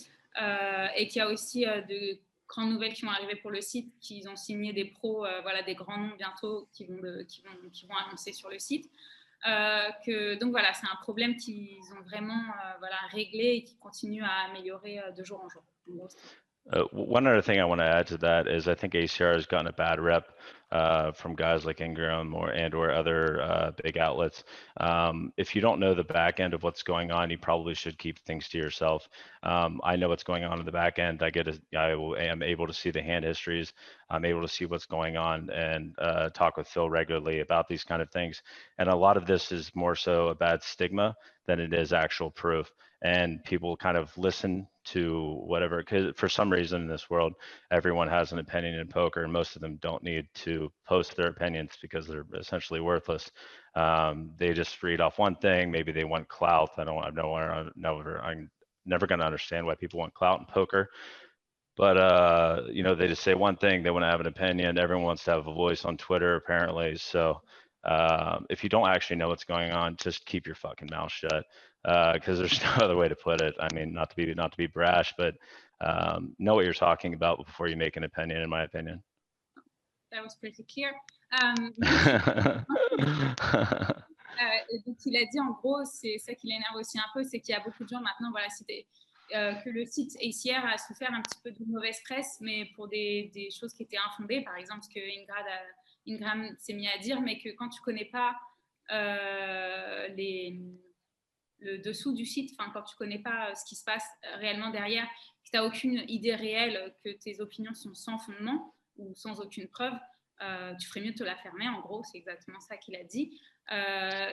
Et qu'il y a aussi de grandes nouvelles qui vont arriver pour le site, qu'ils ont signé des pros, voilà, des grands noms bientôt qui vont annoncer sur le site. Donc voilà, c'est un problème qu'ils ont vraiment réglé et qui continuent à améliorer de jour en jour. One other thing I want to add to that is I think ACR has gotten a bad rep from guys like Ingram or other big outlets. If you don't know the back end of what's going on, you probably should keep things to yourself. I know what's going on in the back end. I am able to see the hand histories. I'm able to see what's going on and talk with Phil regularly about these kind of things. And a lot of this is more so a bad stigma than it is actual proof. And people kind of listen to whatever, because for some reason in this world, everyone has an opinion in poker, and most of them don't need to post their opinions because they're essentially worthless. They just read off one thing. Maybe they want clout. I'm never going to understand why people want clout in poker. But they just say one thing. They want to have an opinion. Everyone wants to have a voice on Twitter, apparently. So if you don't actually know what's going on, just keep your fucking mouth shut. Because there's no other way to put it. I mean, not to be brash, but know what you're talking about before you make an opinion, in my opinion. That was pretty clear. Donc il a dit en gros, c'est ça qui l'énerve aussi un peu, c'est qu'il y a beaucoup de gens maintenant, voilà, que le site ACR a souffert un petit peu de mauvaise presse, mais pour des choses qui étaient infondées, par exemple ce que Ingram s'est mis à dire, mais que quand tu connais pas le dessous du site, quand tu connais pas ce qui se passe réellement derrière, que tu n'as aucune idée réelle, que tes opinions sont sans fondement ou sans aucune preuve, tu ferais mieux de te la fermer, en gros, c'est exactement ça qu'il a dit.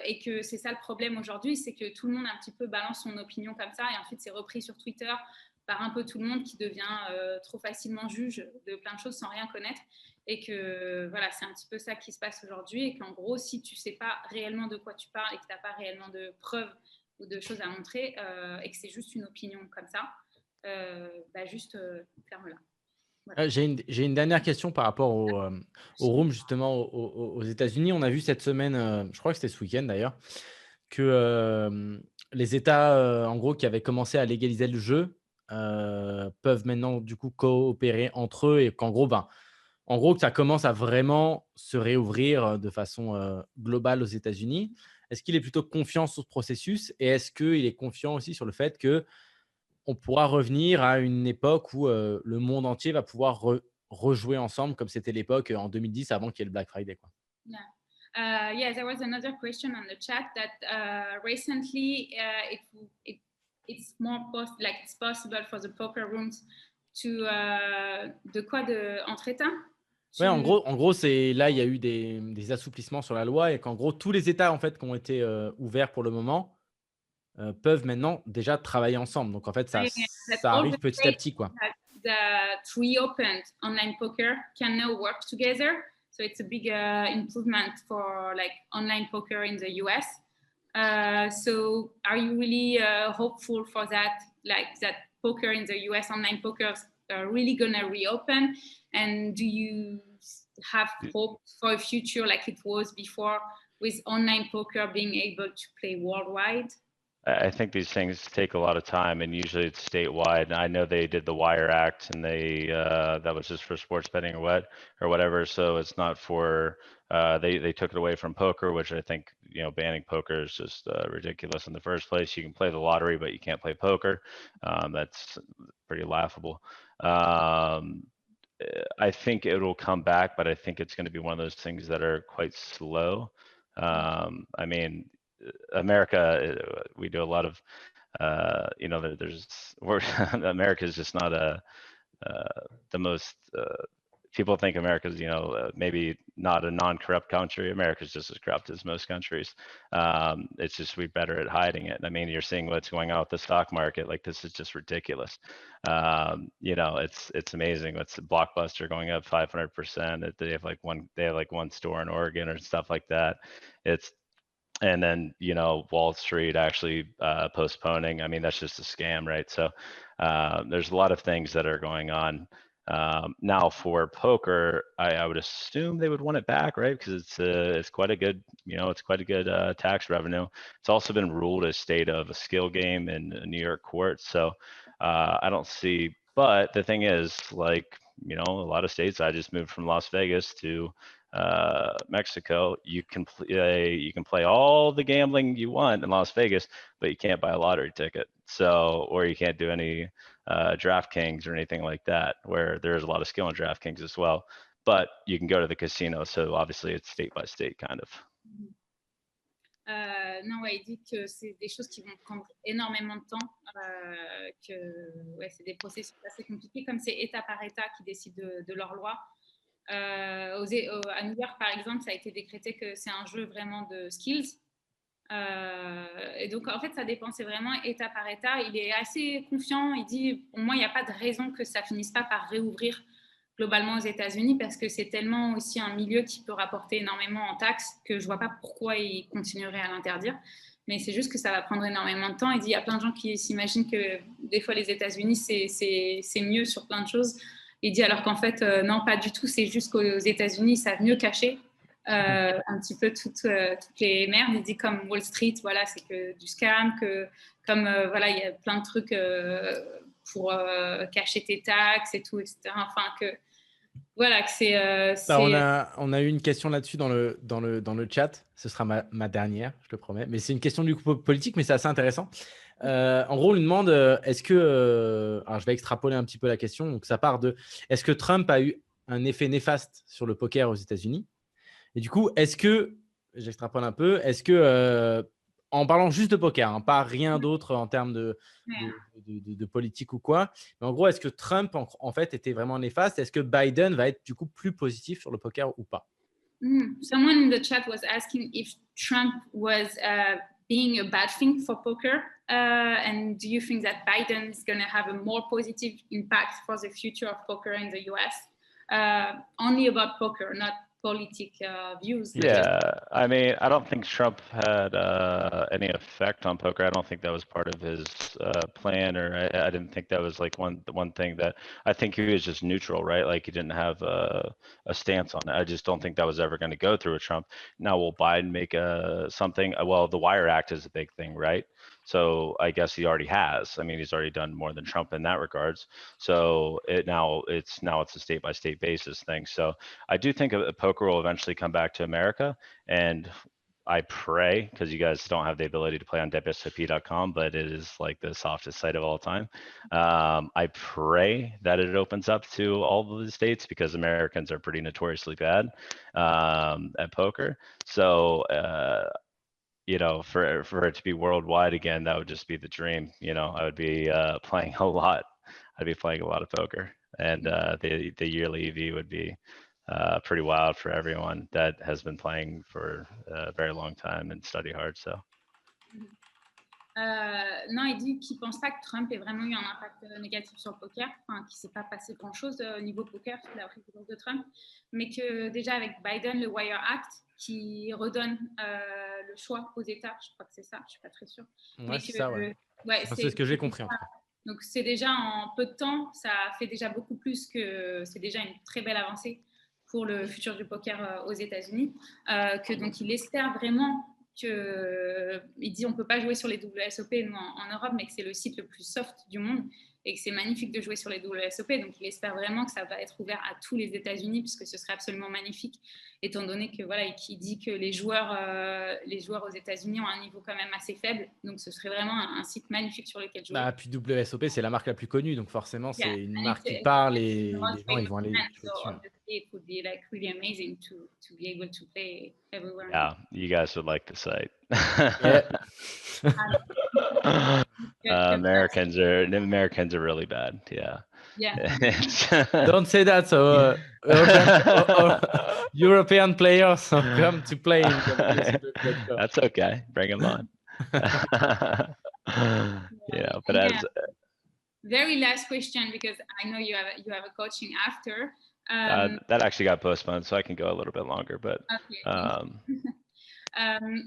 Et que c'est ça le problème aujourd'hui, c'est que tout le monde un petit peu balance son opinion comme ça, et ensuite c'est repris sur Twitter par un peu tout le monde qui devient trop facilement juge de plein de choses sans rien connaître, et que voilà, c'est un petit peu ça qui se passe aujourd'hui, et qu'en gros, si tu sais pas réellement de quoi tu parles et que tu n'as pas réellement de preuves ou de choses à montrer, et que c'est juste une opinion comme ça, juste ferme-la. Voilà. J'ai une dernière question par rapport au room justement aux États-Unis. On a vu cette semaine, je crois que c'était ce week-end d'ailleurs, que les États en gros qui avaient commencé à légaliser le jeu peuvent maintenant du coup coopérer entre eux, et qu'en gros, que ça commence à vraiment se réouvrir de façon globale aux États-Unis. Est-ce qu'il est plutôt confiant sur ce processus, et est-ce qu'il est confiant aussi sur le fait que on pourra revenir à une époque où le monde entier va pouvoir rejouer ensemble, comme c'était l'époque en 2010 avant qu'il y ait le Black Friday, quoi. Yeah. Yeah, there was another question on the chat that recently it's it's possible for the poker rooms to entre-États. Ouais, en gros, c'est là, il y a eu des assouplissements sur la loi, et qu'en gros, tous les États en fait qui ont été ouverts pour le moment peuvent maintenant déjà travailler ensemble. Donc en fait, ça arrive petit à petit, quoi. That reopened online poker can now work together. So it's a big improvement for online poker in the US. So are you really hopeful for that, that poker in the US, online poker, are really gonna reopen? And do you have hope for a future like it was before, with online poker being able to play worldwide? I think these things take a lot of time, and usually it's statewide. And I know they did the Wire Act, and they that was just for sports betting or whatever. So it's not for they took it away from poker, which I think banning poker is just ridiculous in the first place. You can play the lottery, but you can't play poker. That's pretty laughable. I think it'll come back, but I think it's going to be one of those things that are quite slow. I mean, America, we do a lot of, America is just not the most, people think America's, maybe not a non-corrupt country. America's just as corrupt as most countries. It's just we're better at hiding it. I mean, you're seeing what's going on with the stock market. Like, this is just ridiculous. It's amazing. It's Blockbuster going up 500%. They have one store in Oregon or stuff like that. And then, Wall Street actually postponing. I mean, that's just a scam, right? So there's a lot of things that are going on. Now for poker, I would assume they would want it back, right? Because it's quite a good, tax revenue. It's also been ruled a state of a skill game in a New York court. So I don't see, but the thing is, a lot of states, I just moved from Las Vegas to Mexico, you can play all the gambling you want in Las Vegas, but you can't buy a lottery ticket. So, or you can't do any DraftKings or anything like that, where there's a lot of skill in DraftKings as well. But you can go to the casino, so obviously it's state by state kind of. Non, ouais, il dit que c'est des choses qui vont prendre énormément de temps, que ouais, c'est des processus assez compliqués, comme c'est État par État qui décident de leur loi. À New York, par exemple, ça a été décrété que c'est un jeu vraiment de skills. Et donc, en fait, ça dépend, c'est vraiment État par État. Il est assez confiant, il dit, pour moi, il n'y a pas de raison que ça finisse pas par réouvrir globalement aux États-Unis parce que c'est tellement aussi un milieu qui peut rapporter énormément en taxes que je ne vois pas pourquoi ils continueraient à l'interdire. Mais c'est juste que ça va prendre énormément de temps. Il dit, il y a plein de gens qui s'imaginent que des fois, les États-Unis, c'est mieux sur plein de choses. Il dit alors qu'en fait, non, pas du tout. C'est juste qu'aux États-Unis, ils savent mieux cacher un petit peu toutes les merdes. Il dit comme Wall Street, voilà, c'est que du scam, que comme voilà, il y a plein de trucs pour cacher tes taxes et tout, etc. Enfin que voilà, que c'est. On a eu une question là-dessus dans le chat. Ce sera ma dernière, je te promets. Mais c'est une question du coup politique, mais c'est assez intéressant. En gros, on lui demande est-ce que. Alors, je vais extrapoler un petit peu la question. Donc, ça part de est-ce que Trump a eu un effet néfaste sur le poker aux États-Unis? Et du coup, est-ce que. J'extrapole un peu. Est-ce que. En parlant juste de poker, hein, pas rien d'autre en termes de politique ou quoi. Mais en gros, est-ce que Trump, en fait, était vraiment néfaste? Est-ce que Biden va être du coup plus positif sur le poker ou pas? Someone in the chat was asking if Trump was being a bad thing for poker. And do you think that Biden is going to have a more positive impact for the future of poker in the US? Only about poker, not political views. Yeah, I mean, I don't think Trump had any effect on poker. I don't think that was part of his plan, or I didn't think that was like one thing that I think he was just neutral, right? Like he didn't have a stance on it. I just don't think that was ever going to go through with Trump. Now, will Biden make something? Well, the Wire Act is a big thing, right? So I guess he already has. I mean, he's already done more than Trump in that regards. So it's a state by state basis thing. So I do think poker will eventually come back to America, and I pray, because you guys don't have the ability to play on WSOP.com, but it is like the softest site of all time. I pray that it opens up to all of the states, because Americans are pretty notoriously bad at poker. So you know, for it to be worldwide again, that would just be the dream. You know, I would be playing a lot. I'd be playing a lot of poker, and the yearly EV would be pretty wild for everyone that has been playing for a very long time and study hard. So. Non, il dit qu'il ne pense pas que Trump ait vraiment eu un impact négatif sur le poker, enfin, qu'il ne s'est pas passé grand-chose au niveau poker sous la présidence de Trump, mais que déjà avec Biden, le Wire Act, qui redonne le choix aux États, je crois que c'est ça, je ne suis pas très sûre. Ouais, c'est ça, ouais. C'est ce que j'ai compris en tout cas. Donc c'est déjà en peu de temps, ça fait déjà beaucoup plus que, c'est déjà une très belle avancée pour le futur du poker aux États-Unis, que donc il espère vraiment il dit on ne peut pas jouer sur les WSOP nous en Europe, mais que c'est le site le plus soft du monde et que c'est magnifique de jouer sur les WSOP. Donc il espère vraiment que ça va être ouvert à tous les États-Unis, puisque ce serait absolument magnifique, étant donné que voilà, et qu'il dit que les joueurs aux États-Unis ont un niveau quand même assez faible. Donc ce serait vraiment un site magnifique sur lequel jouer. Puis WSOP, c'est la marque la plus connue, donc forcément c'est une marque qui parle et les gens ils vont aller dessus. It would be like really amazing to be able to play everywhere. Yeah, you guys would like the site. Americans are really bad. Yeah. Yeah. Don't say that. So European players come to play. That's okay. Bring them on. Yeah, but as very last question, because I know you have a coaching after. That actually got postponed, so I can go a little bit longer. But okay.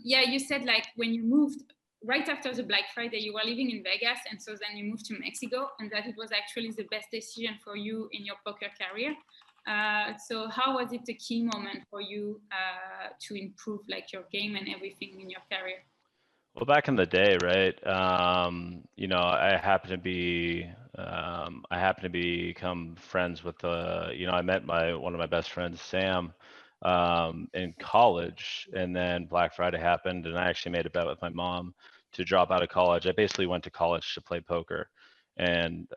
Yeah, you said like when you moved right after the Black Friday, you were living in Vegas, and so then you moved to Mexico, and that it was actually the best decision for you in your poker career. So how was it a key moment for you to improve like your game and everything in your career? Well, back in the day, right? You know, I happened to become friends with I met one of my best friends, Sam, in college, and then Black Friday happened, and I actually made a bet with my mom to drop out of college. I basically went to college to play poker, and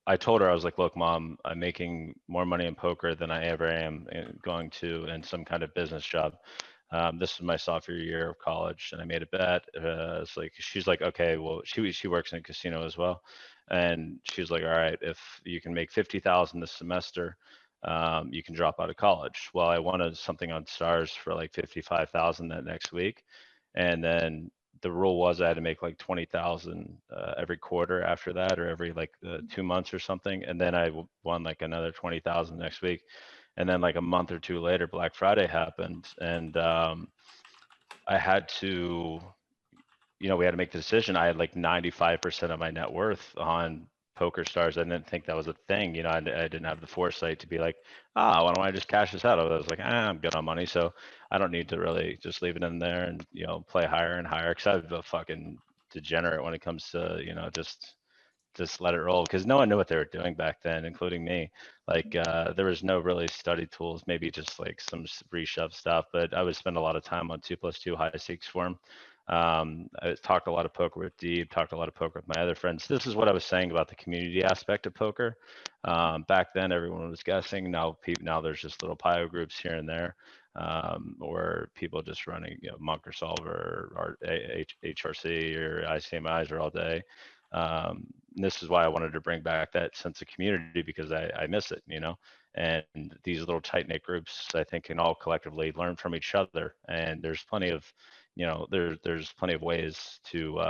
I told her, I was like, look, Mom, I'm making more money in poker than I ever am going to in some kind of business job. This is my sophomore year of college, and I made a bet. It's like, she's like, okay, well, she works in a casino as well, and she's like, all right, if you can make 50,000 this semester, you can drop out of college. Well, I wanted something on Stars for like 55,000 that next week, and then the rule was I had to make like 20,000 every quarter after that, or every like 2 months or something, and then I won like another 20,000 next week. And then like a month or two later, Black Friday happened, and I had to, we had to make the decision. I had like 95% of my net worth on Poker Stars. I didn't think that was a thing. I didn't have the foresight to be like, why don't I just cash this out? I was like, I'm good on money, so I don't need to really just leave it in there and, play higher and higher, because I'm a fucking degenerate when it comes to, just let it roll, because no one knew what they were doing back then, including me. Like there was no really study tools, maybe just like some reshove stuff, but I would spend a lot of time on 2+2 high stakes form. I talked a lot of poker with Deeb, talked a lot of poker with my other friends. This is what I was saying about the community aspect of poker. Back then, everyone was guessing. Now there's just little PIO groups here and there, or people just running, Monk or Solver or HRC or ICMIs are all day. This is why I wanted to bring back that sense of community, because I miss it, and these little tight knit groups, I think, can all collectively learn from each other. And there's plenty of, there's plenty of ways to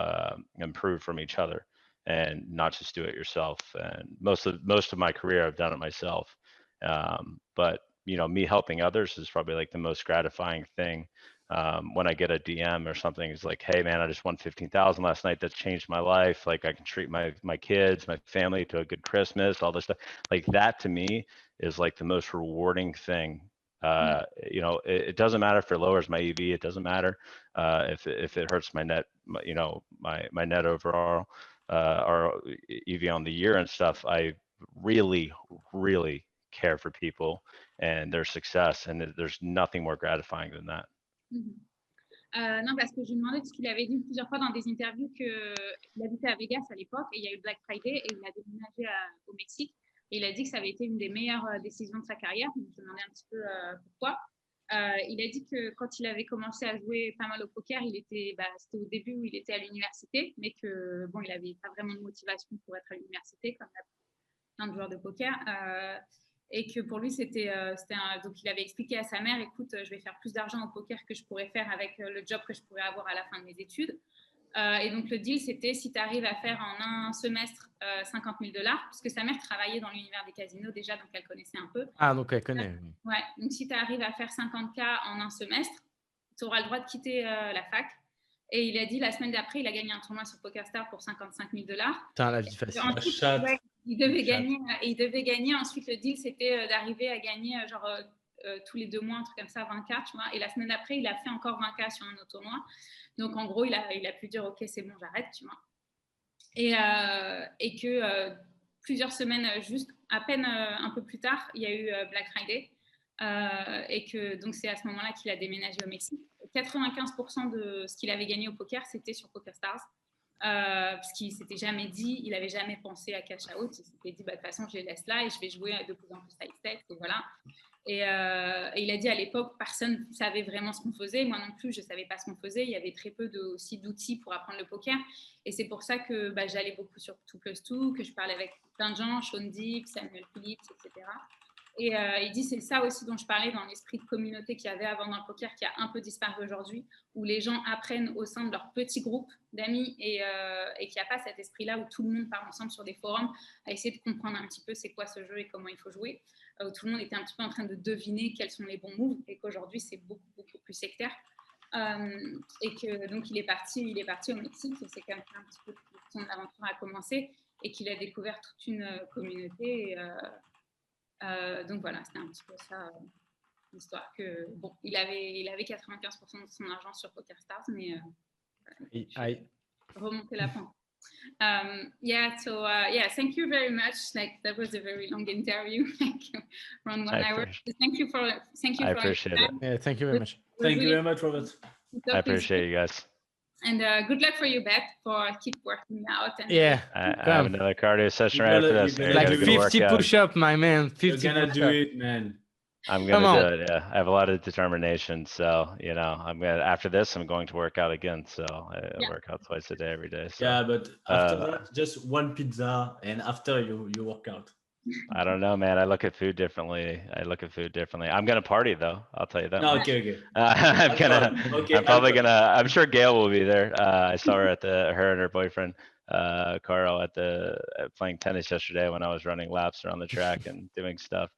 improve from each other, and not just do it yourself. And most of my career, I've done it myself. But me helping others is probably like the most gratifying thing. When I get a DM or something, it's like, hey man, I just won 15,000 last night. That's changed my life. Like I can treat my kids, my family to a good Christmas, all this stuff. Like that to me is like the most rewarding thing. It doesn't matter if it lowers my EV. It doesn't matter if it hurts my net, my net overall, or EV on the year and stuff. I really, really care for people and their success, and there's nothing more gratifying than that. Non, parce que je lui demandais, parce qu'il avait dit plusieurs fois dans des interviews qu'il habitait à Vegas à l'époque, et il y a eu Black Friday, et il a déménagé au Mexique, et il a dit que ça avait été une des meilleures décisions de sa carrière. Donc je me demandais un petit peu pourquoi. Il a dit que quand il avait commencé à jouer pas mal au poker, c'était au début où il était à l'université, mais que il n'avait pas vraiment de motivation pour être à l'université, comme plein de joueurs de poker. Et que pour lui, donc il avait expliqué à sa mère, écoute, je vais faire plus d'argent au poker que je pourrais faire avec le job que je pourrais avoir à la fin de mes études. Et donc le deal, c'était si tu arrives à faire en un semestre $50,000, parce que sa mère travaillait dans l'univers des casinos déjà, donc elle connaissait un peu. Ah, donc elle connaît. Ouais, donc si tu arrives à faire 50K en un semestre, tu auras le droit de quitter la fac. Et il a dit la semaine d'après, il a gagné un tournoi sur PokerStars pour $55,000. Putain, la vie facile. Ensuite, il devait gagner. Ensuite, le deal, c'était d'arriver à gagner tous les 2 mois, un truc comme ça, 20K, tu vois. Et la semaine d'après, il a fait encore 20K sur un autre tournoi. Donc, en gros, il a pu dire, OK, c'est bon, j'arrête, tu vois. Et que plusieurs semaines, juste à peine un peu plus tard, il y a eu Black Friday. Et que donc, c'est à ce moment-là qu'il a déménagé au Mexique. 95% de ce qu'il avait gagné au poker, c'était sur PokerStars. Parce qu'il s'était jamais dit, il avait jamais pensé à cash out. Il s'était dit, de toute façon, je les laisse là et je vais jouer de plus en plus high stakes. Et voilà. Et il a dit à l'époque, personne ne savait vraiment ce qu'on faisait. Moi non plus, je ne savais pas ce qu'on faisait. Il y avait très peu aussi d'outils pour apprendre le poker. Et c'est pour ça que j'allais beaucoup sur 2+2, que je parlais avec plein de gens, Sean Deep, Samuel Phillips, etc. Et il dit, c'est ça aussi dont je parlais dans l'esprit de communauté qu'il y avait avant dans le poker, qui a un peu disparu aujourd'hui, où les gens apprennent au sein de leur petit groupe d'amis et qu'il n'y a pas cet esprit-là où tout le monde parle ensemble sur des forums à essayer de comprendre un petit peu c'est quoi ce jeu et comment il faut jouer, où tout le monde était un petit peu en train de deviner quels sont les bons moves, et qu'aujourd'hui, c'est beaucoup, beaucoup plus sectaire. Et que donc, il est parti au Mexique, et c'est comme ça un petit peu que son aventure a commencé, et qu'il a découvert toute une communauté. Donc voilà, c'était un petit peu ça l'histoire. Que bon, il avait 95% de son argent sur PokerStars, mais remonter la pente. Thank you very much. Like that was a very long interview, like around 1 hour. Thank you for I appreciate it. Yeah, thank you very much. Thank you very much, Robert. I appreciate you guys. And good luck for you, Beth, for keep working out. And Yeah, I have Come. another cardio session You right gotta- after this. you I gotta gotta like do go work 50 out. push-up, my man. You're 50 gonna do push-up. it, man. I'm Come gonna on. do it. Yeah, I have a lot of determination. So I'm gonna after this, I'm going to work out again. So I work out twice a day, every day. So Yeah, but after Uh, that, just one pizza, and after you work out. I don't know, man. I look at food differently. I'm gonna party though. I'll tell you that. No, much. okay. I'm probably gonna. I'm sure Gail will be there. I saw her her and her boyfriend, Carl, playing tennis yesterday when I was running laps around the track and doing stuff.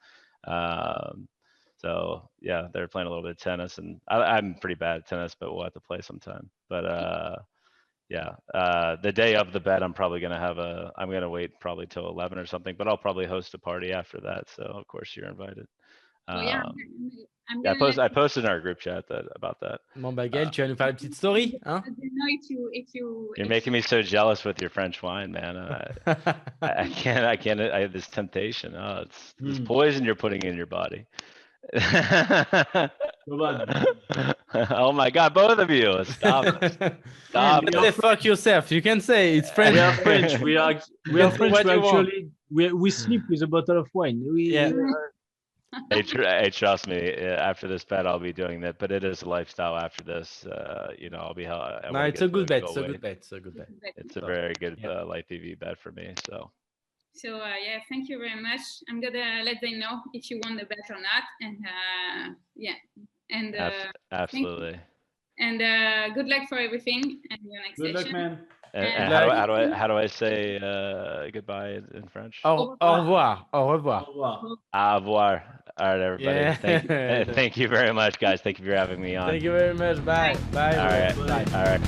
So yeah, they're playing a little bit of tennis, and I'm pretty bad at tennis, but we'll have to play sometime. But the day of the bet, I'm gonna wait probably till 11 or something, but I'll probably host a party after that. So of course you're invited. So, yeah, I'm Yeah, gonna I posted in our group chat about that. Bon, bah, Gaël, tu vas nous faire une petite story, hein? I don't know if you You're making me so jealous with your French wine, man. I can't. I have this temptation. Oh, it's poison you're putting in your body. Oh my God, both of you! Stop! Stop! Say fuck yourself. You can say it's French. We are French. We are French. What We you want. actually we sleep with a bottle of wine. Yeah. Hey, trust me. After this bet, I'll be doing that. But it is a lifestyle. After this, I'll be. No, it's a good bet. It's a good bet. It's a good bet. It's a very good Yeah. light PV bet for me. So. So thank you very much. I'm gonna let them know if you want the bet or not, and Absolutely. and good luck for everything and your next Good luck, session. man. And how do I say goodbye in French? Au revoir. Au revoir. Au revoir. Au revoir. All right, everybody. Yeah. Thank you very much, guys. Thank you for having me on. Thank you very much. Bye. Bye. All right. Bye. All right.